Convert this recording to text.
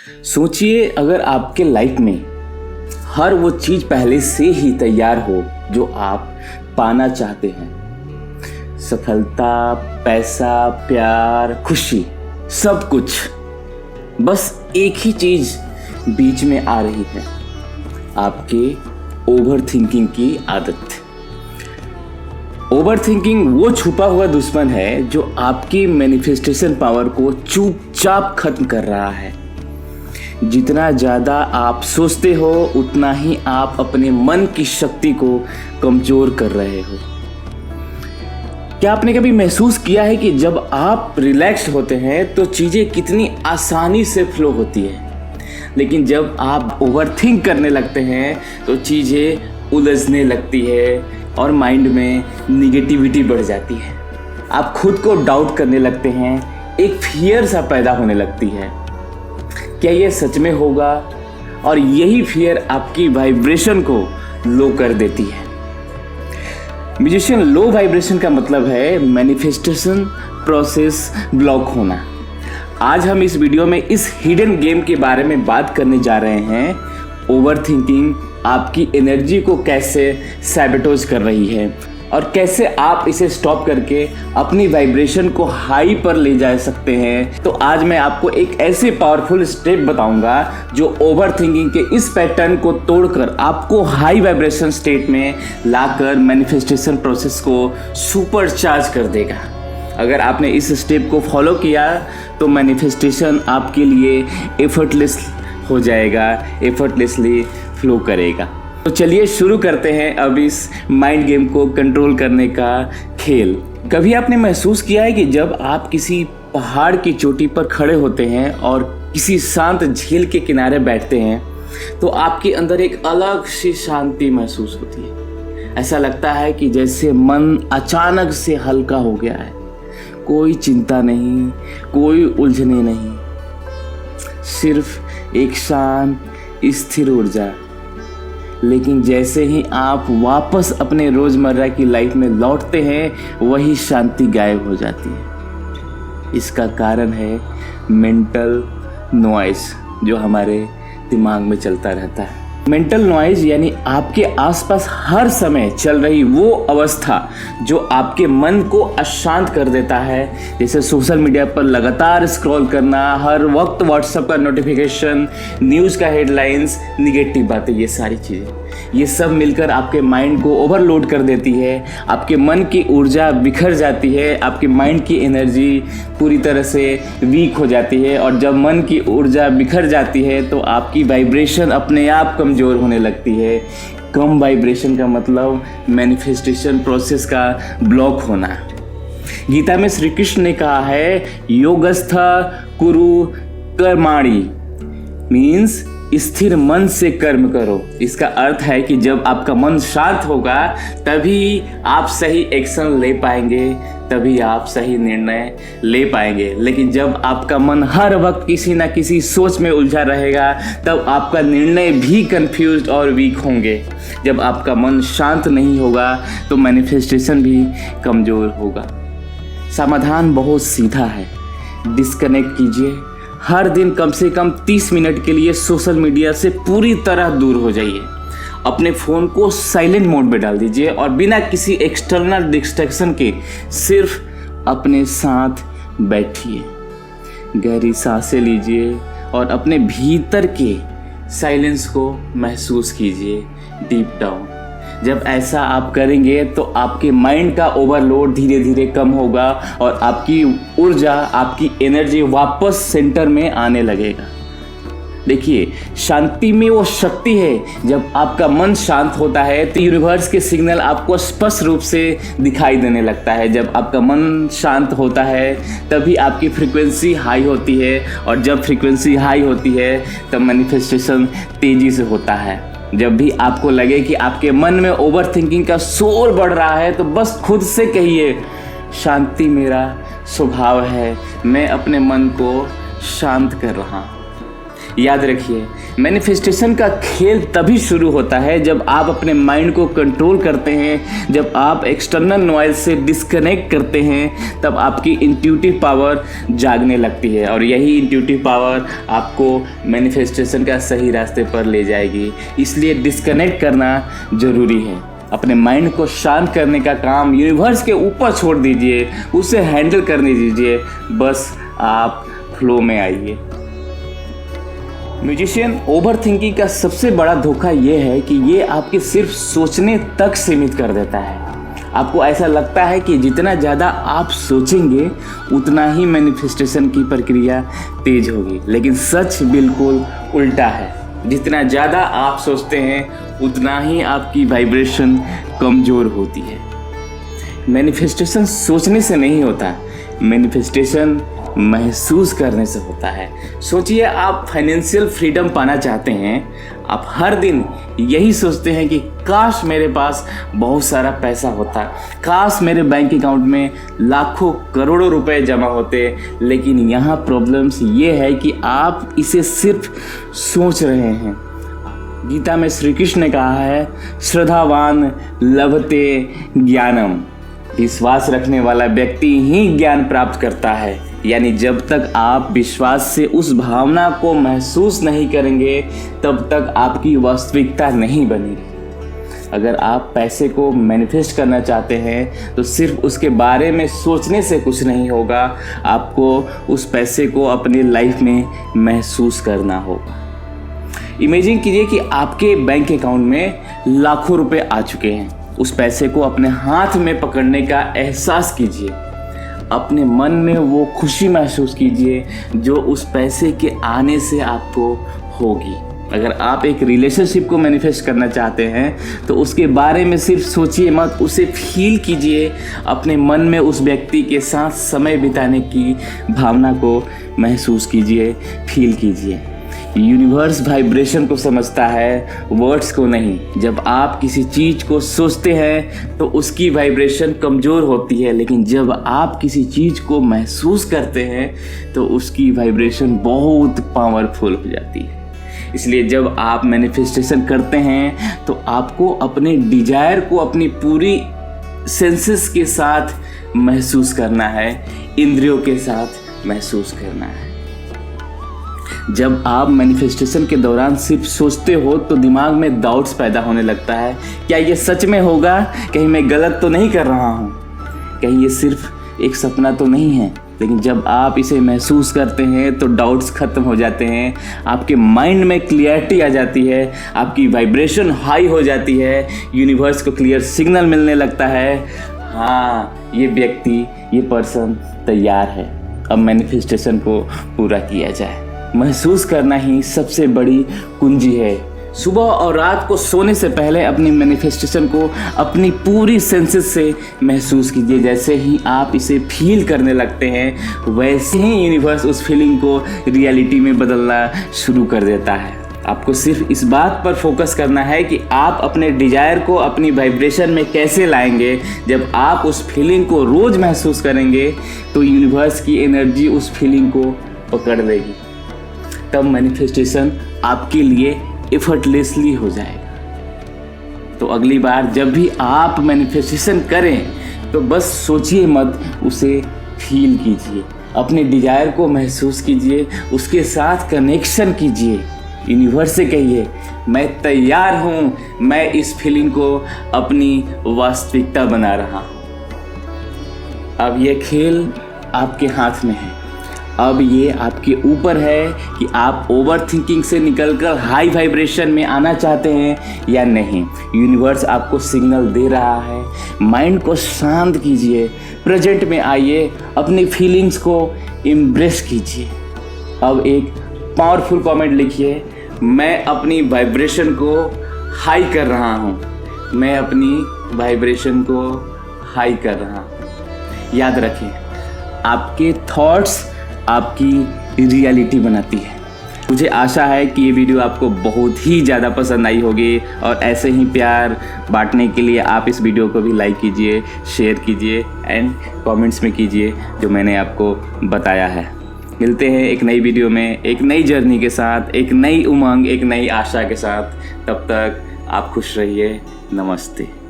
सोचिए अगर आपके लाइफ में हर वो चीज पहले से ही तैयार हो जो आप पाना चाहते हैं। सफलता, पैसा, प्यार, खुशी, सब कुछ, बस एक ही चीज बीच में आ रही है, आपके ओवर थिंकिंग की आदत। ओवर थिंकिंग वो छुपा हुआ दुश्मन है जो आपकी मैनिफेस्टेशन पावर को चुपचाप खत्म कर रहा है। जितना ज़्यादा आप सोचते हो उतना ही आप अपने मन की शक्ति को कमज़ोर कर रहे हो। क्या आपने कभी महसूस किया है कि जब आप रिलैक्स्ड होते हैं तो चीज़ें कितनी आसानी से फ्लो होती है, लेकिन जब आप ओवर थिंक करने लगते हैं तो चीज़ें उलझने लगती है और माइंड में निगेटिविटी बढ़ जाती है। आप खुद को डाउट करने लगते हैं, एक फियर सा पैदा होने लगती है। क्या ये सच में होगा? और यही फियर आपकी वाइब्रेशन को लो कर देती है। म्यूजिशियन, लो वाइब्रेशन का मतलब है मैनिफेस्टेशन प्रोसेस ब्लॉक होना। आज हम इस वीडियो में इस हिडन गेम के बारे में बात करने जा रहे हैं। ओवर थिंकिंग आपकी एनर्जी को कैसे सैबोटेज कर रही है और कैसे आप इसे स्टॉप करके अपनी वाइब्रेशन को हाई पर ले जा सकते हैं। तो आज मैं आपको एक ऐसे पावरफुल स्टेप बताऊंगा जो ओवर थिंकिंग के इस पैटर्न को तोड़कर आपको हाई वाइब्रेशन स्टेट में लाकर मैनिफेस्टेशन प्रोसेस को सुपर चार्ज कर देगा। अगर आपने इस स्टेप को फॉलो किया तो मैनिफेस्टेशन आपके लिए एफर्टलेस हो जाएगा, एफर्टलेसली फ्लो करेगा। तो चलिए शुरू करते हैं अब इस माइंड गेम को कंट्रोल करने का खेल। कभी आपने महसूस किया है कि जब आप किसी पहाड़ की चोटी पर खड़े होते हैं और किसी शांत झील के किनारे बैठते हैं तो आपके अंदर एक अलग सी शांति महसूस होती है। ऐसा लगता है कि जैसे मन अचानक से हल्का हो गया है। कोई चिंता नहीं, कोई उलझने नहीं, सिर्फ एक शांत स्थिर ऊर्जा। लेकिन जैसे ही आप वापस अपने रोज़मर्रा की लाइफ में लौटते हैं वही शांति गायब हो जाती है। इसका कारण है मेंटल नॉइज़ जो हमारे दिमाग में चलता रहता है। मेंटल नॉइज़ यानी आपके आसपास हर समय चल रही वो अवस्था जो आपके मन को अशांत कर देता है, जैसे सोशल मीडिया पर लगातार स्क्रॉल करना, हर वक्त व्हाट्सएप का नोटिफिकेशन, न्यूज़ का हेडलाइंस, निगेटिव बातें, ये सारी चीज़ें, ये सब मिलकर आपके माइंड को ओवरलोड कर देती है। आपके मन की ऊर्जा बिखर जाती है, आपके माइंड की एनर्जी पूरी तरह से वीक हो जाती है। और जब मन की ऊर्जा बिखर जाती है तो आपकी वाइब्रेशन अपने आप कमज़ोर होने लगती है। कम वाइब्रेशन का मतलब मैनिफेस्टेशन प्रोसेस का ब्लॉक होना। गीता में श्री कृष्ण ने कहा है योगस्थ कुरु कर्माणि, मीन्स स्थिर मन से कर्म करो। इसका अर्थ है कि जब आपका मन शांत होगा तभी आप सही एक्शन ले पाएंगे, तभी आप सही निर्णय ले पाएंगे। लेकिन जब आपका मन हर वक्त किसी ना किसी सोच में उलझा रहेगा तब आपका निर्णय भी कंफ्यूज्ड और वीक होंगे। जब आपका मन शांत नहीं होगा तो मैनिफेस्टेशन भी कमज़ोर होगा। समाधान बहुत सीधा है, डिस्कनेक्ट कीजिए। हर दिन कम से कम 30 मिनट के लिए सोशल मीडिया से पूरी तरह दूर हो जाइए। अपने फ़ोन को साइलेंट मोड में डाल दीजिए और बिना किसी एक्सटर्नल डिस्ट्रैक्शन के सिर्फ अपने साथ बैठिए। गहरी सांसें लीजिए और अपने भीतर के साइलेंस को महसूस कीजिए डीप डाउन। जब ऐसा आप करेंगे तो आपके माइंड का ओवरलोड धीरे धीरे कम होगा और आपकी ऊर्जा, आपकी एनर्जी वापस सेंटर में आने लगेगा। देखिए, शांति में वो शक्ति है। जब आपका मन शांत होता है तो यूनिवर्स के सिग्नल आपको स्पष्ट रूप से दिखाई देने लगता है। जब आपका मन शांत होता है तभी आपकी फ्रीक्वेंसी हाई होती है और जब फ्रीक्वेंसी हाई होती है तब मैनिफेस्टेशन तेज़ी से होता है। जब भी आपको लगे कि आपके मन में ओवर थिंकिंग का शोर बढ़ रहा है तो बस खुद से कहिए शांति मेरा स्वभाव है, मैं अपने मन को शांत कर रहा हूँ। याद रखिए, मैनिफेस्टेशन का खेल तभी शुरू होता है जब आप अपने माइंड को कंट्रोल करते हैं, जब आप एक्सटर्नल नॉइज से डिस्कनेक्ट करते हैं, तब आपकी इंट्यूटिव पावर जागने लगती है और यही इंट्यूटिव पावर आपको मैनिफेस्टेशन का सही रास्ते पर ले जाएगी। इसलिए डिस्कनेक्ट करना ज़रूरी है। अपने माइंड को शांत करने का काम यूनिवर्स के ऊपर छोड़ दीजिए, उसे हैंडल करने दीजिए, बस आप फ्लो में आइए। म्यूजिशियन, ओवर थिंकिंग का सबसे बड़ा धोखा ये है कि ये आपके सिर्फ सोचने तक सीमित कर देता है। आपको ऐसा लगता है कि जितना ज़्यादा आप सोचेंगे उतना ही मैनिफेस्टेशन की प्रक्रिया तेज होगी, लेकिन सच बिल्कुल उल्टा है। जितना ज़्यादा आप सोचते हैं उतना ही आपकी वाइब्रेशन कमज़ोर होती है। मैनिफेस्टेशन सोचने से नहीं होता, मैनिफेस्टेशन महसूस करने से होता है। सोचिए, आप फाइनेंशियल फ्रीडम पाना चाहते हैं, आप हर दिन यही सोचते हैं कि काश मेरे पास बहुत सारा पैसा होता, काश मेरे बैंक अकाउंट में लाखों करोड़ों रुपए जमा होते। लेकिन यहाँ प्रॉब्लम्स ये है कि आप इसे सिर्फ सोच रहे हैं। गीता में श्री कृष्ण ने कहा है, श्रद्धावान लभते ज्ञानम, विश्वास रखने वाला व्यक्ति ही ज्ञान प्राप्त करता है। यानी जब तक आप विश्वास से उस भावना को महसूस नहीं करेंगे तब तक आपकी वास्तविकता नहीं बनेगी। अगर आप पैसे को मैनिफेस्ट करना चाहते हैं तो सिर्फ उसके बारे में सोचने से कुछ नहीं होगा, आपको उस पैसे को अपनी लाइफ में महसूस करना होगा। इमेजिन कीजिए कि आपके बैंक अकाउंट में लाखों रुपए आ चुके हैं। उस पैसे को अपने हाथ में पकड़ने का एहसास कीजिए, अपने मन में वो खुशी महसूस कीजिए जो उस पैसे के आने से आपको होगी। अगर आप एक रिलेशनशिप को मैनिफेस्ट करना चाहते हैं तो उसके बारे में सिर्फ सोचिए मत, उसे फील कीजिए। अपने मन में उस व्यक्ति के साथ समय बिताने की भावना को महसूस कीजिए, फील कीजिए। यूनिवर्स वाइब्रेशन को समझता है, वर्ड्स को नहीं। जब आप किसी चीज़ को सोचते हैं तो उसकी वाइब्रेशन कमज़ोर होती है, लेकिन जब आप किसी चीज़ को महसूस करते हैं तो उसकी वाइब्रेशन बहुत पावरफुल हो जाती है। इसलिए जब आप मैनिफेस्टेशन करते हैं तो आपको अपने डिजायर को अपनी पूरी सेंसेस के साथ महसूस करना है, इंद्रियों के साथ महसूस करना है। जब आप मैनिफेस्टेशन के दौरान सिर्फ सोचते हो तो दिमाग में डाउट्स पैदा होने लगता है। क्या ये सच में होगा? कहीं मैं गलत तो नहीं कर रहा हूँ? कहीं ये सिर्फ एक सपना तो नहीं है? लेकिन जब आप इसे महसूस करते हैं तो डाउट्स खत्म हो जाते हैं, आपके माइंड में क्लियरिटी आ जाती है, आपकी वाइब्रेशन हाई हो जाती है, यूनिवर्स को क्लियर सिग्नल मिलने लगता है, हाँ ये व्यक्ति, ये पर्सन तैयार है, अब मैनिफेस्टेशन को पूरा किया जाए। महसूस करना ही सबसे बड़ी कुंजी है। सुबह और रात को सोने से पहले अपनी मैनिफेस्टेशन को अपनी पूरी सेंसेस से महसूस कीजिए। जैसे ही आप इसे फील करने लगते हैं वैसे ही यूनिवर्स उस फीलिंग को रियलिटी में बदलना शुरू कर देता है। आपको सिर्फ इस बात पर फोकस करना है कि आप अपने डिजायर को अपनी वाइब्रेशन में कैसे लाएंगे। जब आप उस फीलिंग को रोज़ महसूस करेंगे तो यूनिवर्स की एनर्जी उस फीलिंग को पकड़ लेगी, तब मैनिफेस्टेशन आपके लिए एफर्टलेसली हो जाएगा। तो अगली बार जब भी आप मैनिफेस्टेशन करें तो बस सोचिए मत, उसे फील कीजिए, अपने डिजायर को महसूस कीजिए, उसके साथ कनेक्शन कीजिए। यूनिवर्स से कहिए, मैं तैयार हूँ, मैं इस फीलिंग को अपनी वास्तविकता बना रहा हूँ। अब ये खेल आपके हाथ में है। अब ये आपके ऊपर है कि आप ओवर थिंकिंग से निकलकर हाई वाइब्रेशन में आना चाहते हैं या नहीं। यूनिवर्स आपको सिग्नल दे रहा है। माइंड को शांत कीजिए, प्रेजेंट में आइए, अपनी फीलिंग्स को एम्ब्रेस कीजिए। अब एक पावरफुल कमेंट लिखिए, मैं अपनी वाइब्रेशन को हाई कर रहा हूँ, मैं अपनी वाइब्रेशन को हाई कर रहा हूँ। याद रखें, आपके थॉट्स आपकी रियलिटी बनाती है। मुझे आशा है कि ये वीडियो आपको बहुत ही ज़्यादा पसंद आई होगी और ऐसे ही प्यार बांटने के लिए आप इस वीडियो को भी लाइक कीजिए, शेयर कीजिए एंड कमेंट्स में कीजिए जो मैंने आपको बताया है। मिलते हैं एक नई वीडियो में, एक नई जर्नी के साथ, एक नई उमंग, एक नई आशा के साथ। तब तक आप खुश रहिए। नमस्ते।